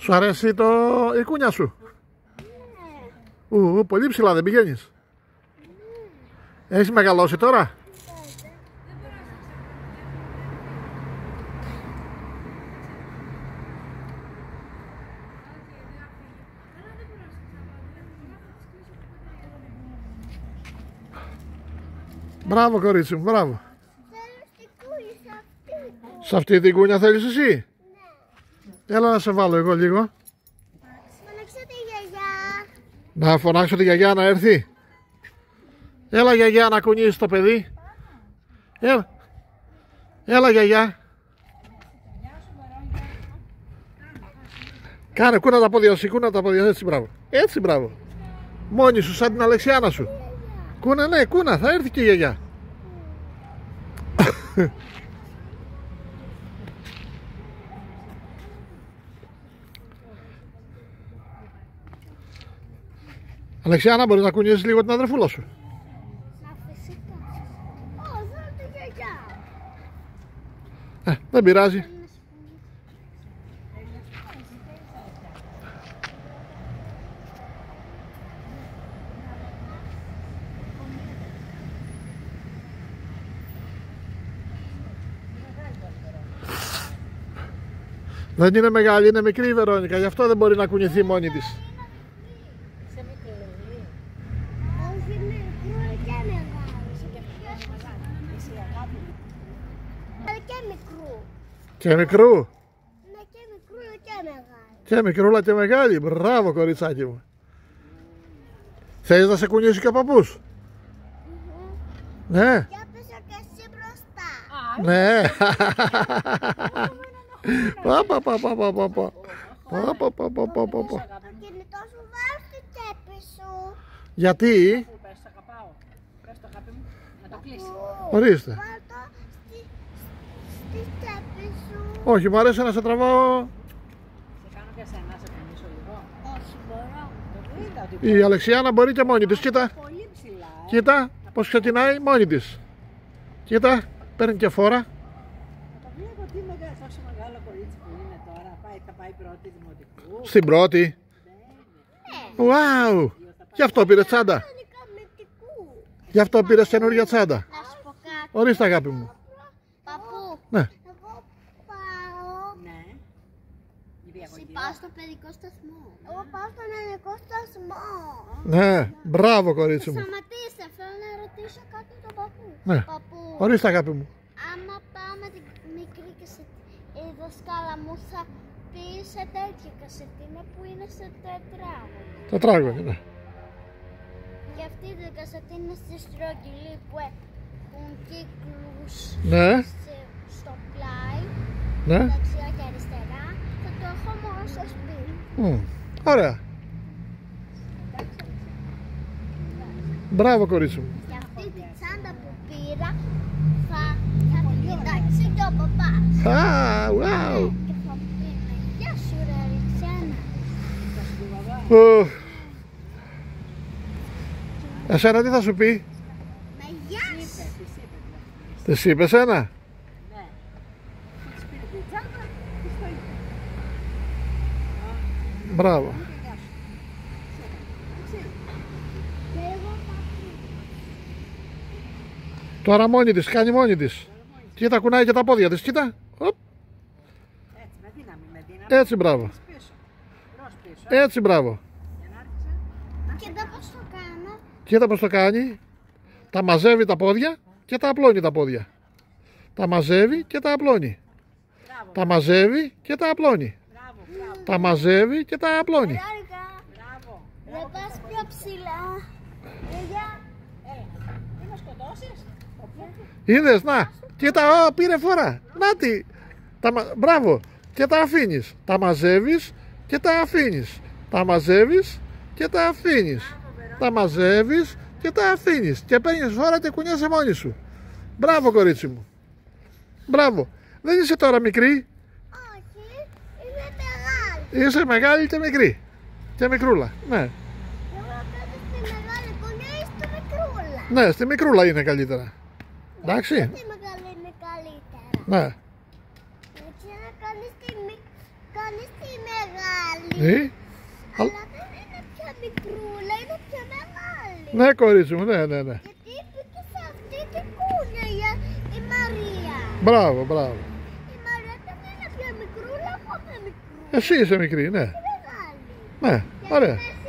Σου αρέσει η κούνια σου? Πολύ ψηλά δεν πηγαίνεις? Έχεις μεγαλώσει τώρα? Μπράβο κορίτσι μου, μπράβο. Σε αυτή την κούνια θέλεις εσύ? Ναι. Έλα να σε βάλω εγώ λίγο. Φωνάξω τη γιαγιά. Να φωνάξω τη γιαγιά να έρθει. Έλα γιαγιά να κουνήσεις το παιδί. Έλα γιαγιά. Κάνε, κούνα τα πόδια σου, κούνα τα πόδια, έτσι μπράβο. Έτσι μπράβο. Μόνη σου σαν την Αλεξιάνα σου. Κούνα, ναι, κούνα, θα έρθει και η γιαγιά. Αλεξιάνα, μπορείς να κουνήσεις λίγο την αδερφούλα σου? Φυσικά. Θέλω τη γιαγιά. Δεν πειράζει. Δεν είναι μεγάλη, είναι μικρή η Βερόνικα, γι' αυτό δεν μπορεί να κουνηθεί μόνη της. Όχι μικρό και μεγάλο. Και μικρού. Και μικρού. Ναι, και μικρού και μεγάλο. Και μικρούλα και μεγάλη. Μπράβο κοριτσάκι μου. Θέλεις να σε κουνήσει και ο παππούς? Ναι. Και έπεσα και εσύ μπροστά. Ναι. Παπα. Το κινητό σου βάλω στη τσέπη σου. Γιατί? Πες, σ' αγαπάω. Πες το αγάπη μου, να το κλείσει. Ορίστε. Βάλ' το στη τσέπη σου. Όχι, μου αρέσει να σε τραβάω. Σε κάνω και εσένα, σε κουνήσω λίγο. Όχι, μπορώ. Το είδα ότι Η Αλεξιάνα μπορεί και μόνη της. Κοίτα. πολύ ψηλά. Κοίτα πως ξεκινάει μόνη της. Κοίτα, παίρνει και φόρα. Το βλέπω τι μεγάλο, τόσο μεγάλο κορίτσι που είναι τώρα. Θα πάει πρώτη δημοτικού. Στην πρώτη. Wow. Γι' αυτό πήρε τσάντα. Είναι καμετικού. Γι' αυτό πήρε καινούργια τσάντα. Να σου πω κάτι. Ορίστε αγάπη μου. Παππού, Ναι. εγώ πάω. Ναι. Η Εσύ διαγωγή. πάω στο παιδικό σταθμό. Εγώ πάω στον ελληνικό σταθμό. Ναι, μπράβο κορίτσι μου. Σταματήστε, θέλω να ρωτήσω κάτι τον παππού. Ναι. Παππού, Ορίστε αγάπη μου. άμα πάω με την μικρή η δασκάλα μου θα πει σε τέτοια κασετίνα που είναι σε τετράγωνο. Τετράγωνο, ναι. Και αυτή την κασετίνα στη στρογγυλή που έχουν κύκλους Ναι, στο πλάι, ναι. δεξιά και αριστερά, θα το έχω μόνο στο σπίτι. Ωραία. Μπράβο κορίτσι μου. Και αυτή τη τσάντα που πήρα θα την κοιτάξει και ο παπάς. Wow. Και θα πει με γεια σου ρε Αλεξιάνα. Εσένα τι θα σου πει? Με γεια σου. Της είπες ένα? Ναι. Της πήρε την τσάντα, της το είπε. Μπράβο. Και εγώ παππού. Τώρα μόνη της, κάνει μόνη της. Κοίτα, κουνάει και τα πόδια της, κοίτα. Οπ. Έτσι, με δύναμη, με δύναμη. Έτσι, μπράβο. Πίσω. Προς πίσω. Έτσι, μπράβο. Και να άρχισε. Και εδώ πώς το κάνω. Κοίτα πως το κάνει. Τα μαζεύει τα πόδια και τα απλώνει τα πόδια. Τα μαζεύει και τα απλώνει. Μπράβο. Τα μαζεύει και τα απλώνει. Μπράβο, μπράβο. Τα μαζεύει και τα απλώνει. Άρικα, Μπράβο. δεν πας πιο ψηλά. Γεια. Έλα. Μην με σκοτώσεις. Είδες, να. Κοίτα, πήρε φορά. Να τι. Μπράβο. Και τα αφήνεις. Τα μαζεύεις και τα αφήνεις. Τα μαζεύεις και τα αφήνεις. Τα μαζεύεις και τα αφήνεις. Και παίρνεις φορά και κουνιάσαι μόνη σου. Μπράβο κορίτσι μου. Μπράβο. Δεν είσαι τώρα μικρή. Όχι, είναι μεγάλη. Είσαι μεγάλη και μικρή. Και μικρούλα. Ναι. Εγώ κάτω στη μεγάλη γωνία ή στη μικρούλα. Ναι, στη μικρούλα είναι καλύτερα. Εντάξει. Στη μεγάλη είναι καλύτερα. Ναι. Έτσι να κάνεις τη κάνεις τη μεγάλη. Αλλά δεν είναι πια μικρούλα, είναι πιο μεγάλη. ναι, κορίτσι μου, ναι. Γιατί μπήκε σε αυτή την κούνια η Μαρία. Μπράβο. Η Μαρία δεν είναι πια μικρούλα, εγώ είμαι μικρούλα. Εσύ είσαι μικρή, ναι. Μεγάλη. Ναι, ωραία. Και